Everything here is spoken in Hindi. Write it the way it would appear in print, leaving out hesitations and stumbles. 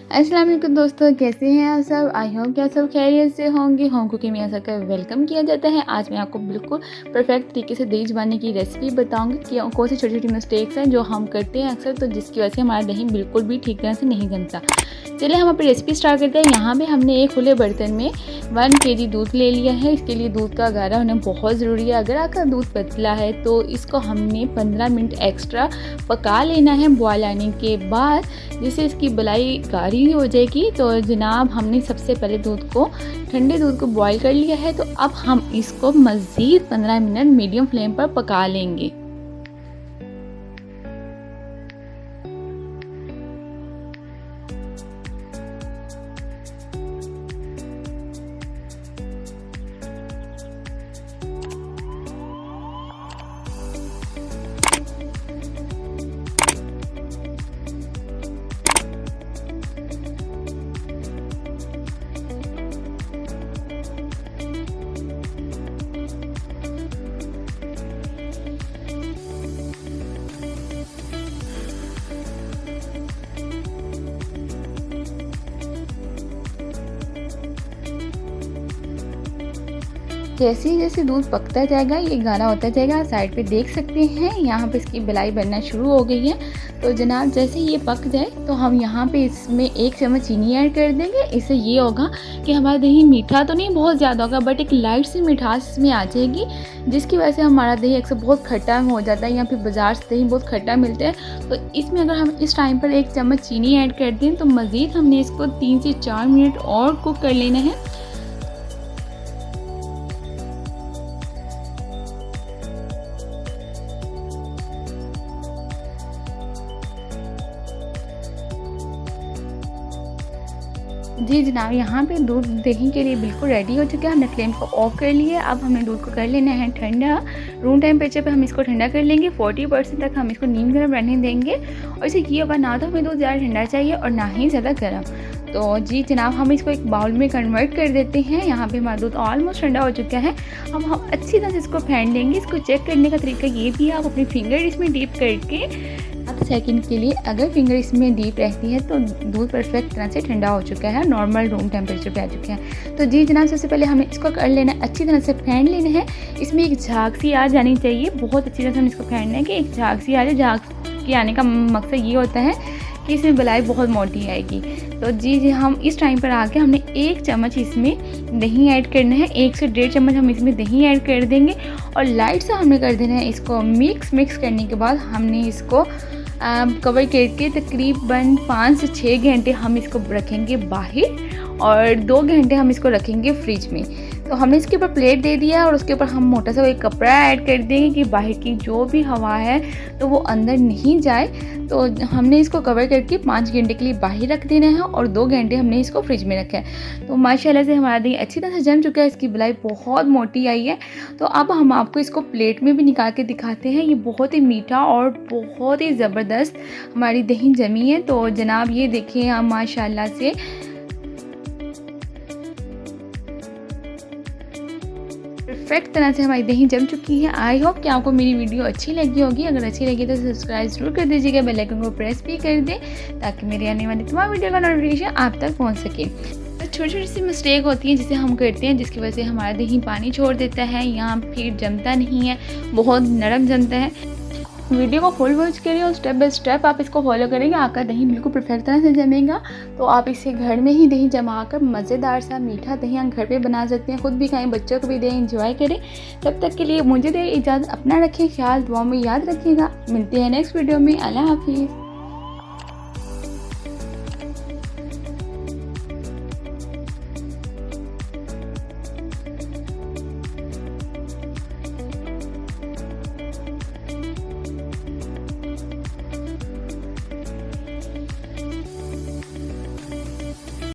अस्सलाम वालेकुम दोस्तों, कैसे हैं आप सब। आई होप कि आप सब खैरियत से होंगे। होम कुकिंग में ऐसा कर वेलकम किया जाता है। आज मैं आपको बिल्कुल परफेक्ट तरीके से दही जमाने की रेसिपी बताऊंगी कि कौन सी छोटी छोटी मिस्टेक्स हैं जो हम करते हैं अक्सर, तो जिसकी वजह से हमारा दही बिल्कुल भी ठीक तरह से नहीं जमता। चलिए हम अपनी रेसिपी स्टार्ट करते हैं। यहाँ पे हमने एक खुले बर्तन में 1 kg दूध ले लिया है। इसके लिए दूध का गाढ़ा होना बहुत ज़रूरी है। अगर आपका दूध पतला है तो इसको हमने 15 मिनट एक्स्ट्रा पका लेना है बॉयल आने के बाद, जिससे इसकी बलाई गाढ़ी हो जाएगी। तो जनाब हमने सबसे पहले ठंडे दूध को बॉईल कर लिया है। तो अब हम इसको मज़ीद 15 मिनट मीडियम फ्लेम पर पका लेंगे। जैसे दूध पकता जाएगा ये गाढ़ा होता जाएगा। साइड पे देख सकते हैं यहाँ पे इसकी बलाई बनना शुरू हो गई है। तो जनाब जैसे ये पक जाए तो हम यहाँ पे इसमें 1 चम्मच चीनी ऐड कर देंगे। इससे ये होगा कि हमारा दही मीठा तो नहीं बहुत ज़्यादा होगा, बट एक लाइट सी मिठास इसमें आ जाएगी, जिसकी वजह से हमारा दही अक्सर बहुत खट्टा हो जाता है या फिर बाज़ार से दही बहुत खट्टा मिलता है। तो इसमें अगर हम इस टाइम पर 1 चम्मच चीनी ऐड कर दें तो मज़ीद हमने इसको 3 से 4 मिनट और कुक कर लेना है। जी जनाब, यहाँ पे दूध दही के लिए बिल्कुल रेडी हो चुका है। हमने फ्लेम को ऑफ कर लिया। अब हमने दूध को कर लेना है ठंडा। रूम टेम्परेचर पे हम इसको ठंडा कर लेंगे। 40% तक हम इसको नीम गर्म रहने देंगे। और इसे ये होगा ना तो हमें दूध ज़्यादा ठंडा चाहिए और ना ही ज़्यादा गर्म। तो जी जनाब हम इसको एक बाउल में कन्वर्ट कर देते हैं। यहाँ पे हमारा दूध ऑलमोस्ट ठंडा हो चुका है। अब हम अच्छी तरह से इसको फेंट लेंगे। इसको चेक करने का तरीका ये भी है, आप अपनी फिंगर इसमें डीप करके 7 सेकंड के लिए अगर फिंगर इसमें डीप रहती है तो दूध परफेक्ट तरह से ठंडा हो चुका है, नॉर्मल रूम टेम्परेचर पे आ चुका है। तो जी जनाब सबसे पहले हमें इसको कर लेना है, अच्छी तरह से फेंट लेना है। इसमें एक झाग सी आ जानी चाहिए। बहुत अच्छी तरह से हम इसको फेंटना है कि एक झाग सी आ जाए। झाग के आने का मकसद ये होता है कि इसमें बलाई बहुत मोटी आएगी। तो जी हम इस टाइम पर आके हमने 1 चम्मच इसमें दही ऐड करना है। 1 से 1.5 चम्मच हम इसमें दही ऐड कर देंगे और लाइट से हमने कर देना है इसको मिक्स करने के बाद हमने इसको कवर करके तकरीबन 5 से 6 घंटे हम इसको रखेंगे बाहर और 2 घंटे हम इसको रखेंगे फ्रिज में। तो हमने इसके ऊपर प्लेट दे दिया और उसके ऊपर हम मोटा सा एक कपड़ा ऐड कर देंगे कि बाहर की जो भी हवा है तो वो अंदर नहीं जाए। तो हमने इसको कवर करके 5 घंटे के लिए बाहर रख देना है और 2 घंटे हमने इसको फ्रिज में रखा है। तो माशाल्लाह से हमारा दही अच्छी तरह से जम चुका है। इसकी बलाई बहुत मोटी आई है। तो अब हम आपको इसको प्लेट में भी निकाल के दिखाते हैं। ये बहुत ही मीठा और बहुत ही ज़बरदस्त हमारी दही जमी है। तो जनाब ये देखिए हम माशाल्लाह से परफेक्ट तरह से हमारी दही जम चुकी है। आई होप कि आपको मेरी वीडियो अच्छी लगी होगी। अगर अच्छी लगी तो सब्सक्राइब जरूर कर दीजिएगा, बेल आइकन को प्रेस भी कर दें ताकि मेरे आने वाली तमाम वीडियो का नोटिफिकेशन आप तक पहुंच सके। तो छोटी छोटी सी मिस्टेक होती है जिसे हम करते हैं, जिसकी वजह से हमारा दही पानी छोड़ देता है या फिर जमता नहीं है, बहुत नरम जमता है। वीडियो को फुल वॉच करिए और स्टेप बाय स्टेप आप इसको फॉलो करेंगे, आपका दही बिल्कुल परफेक्ट तरह से जमेगा। तो आप इसे घर में ही दही जमा कर मज़ेदार सा मीठा दही हम घर पे बना सकते हैं। खुद भी खाएं, बच्चों को भी दें, एंजॉय करें। तब तक के लिए मुझे दें इजाज़त। अपना रखें ख्याल, दुआ में याद रखिएगा। मिलते हैं नेक्स्ट वीडियो में। अल्लाह हाफिज़।